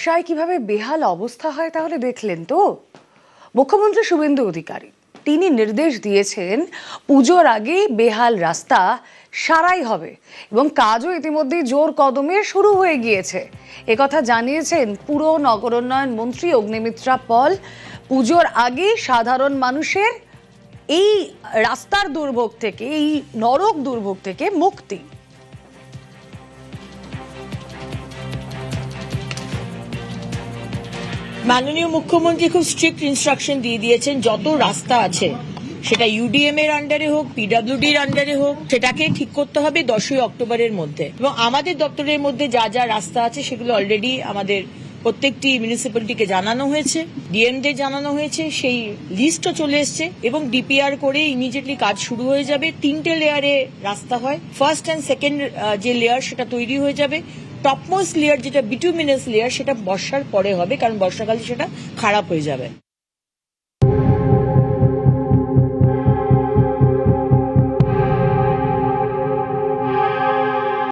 বর্ষায় কিভাবে বেহাল অবস্থা হয় তাহলে দেখলেন তো। মুখ্যমন্ত্রী শুভেন্দু অধিকারী তিনি নির্দেশ দিয়েছেন পুজোর আগে বেহাল রাস্তা সারাই হবে এবং কাজও ইতিমধ্যে জোর কদমে শুরু হয়ে গিয়েছে। একথা জানিয়েছেন পুর নগরোন্নয়ন মন্ত্রী অগ্নিমিত্রা পল। পুজোর আগে সাধারণ মানুষের এই রাস্তার দুর্ভোগ থেকে, এই নরক দুর্ভোগ থেকে মুক্তি। মাননীয় মুখ্যমন্ত্রী খুব স্ট্রিক্ট ইনস্ট্রাকশন দিয়ে দিয়েছেন, যত রাস্তা আছে সেটা ইউডিএম এর আন্ডারে হোক, পিডব্লিউডির আন্ডারে হোক, সেটাকে ঠিক করতে হবে 10ই অক্টোবরের মধ্যে। এবং আমাদের দপ্তরের মধ্যে যা যা রাস্তা আছে সেগুলো অলরেডি আমাদের প্রত্যেকটি মিউনিসিপ্যালিটিকে জানানো হয়েছে, ডিএমদের জানানো হয়েছে, সেই লিস্টও চলে এসছে এবং ডিপিআর করে ইমিডিয়েটলি কাজ শুরু হয়ে যাবে। 3টে লেয়ারে রাস্তা হয়, ফার্স্ট অ্যান্ড সেকেন্ড যে লেয়ার সেটা তৈরি হয়ে যাবে। টপমোস্ট লেয়ার যেটা বিটুমিনাস লেয়ার সেটা বর্ষার পরে হবে, কারণ বর্ষাকালে সেটা খারাপ হয়ে যাবে।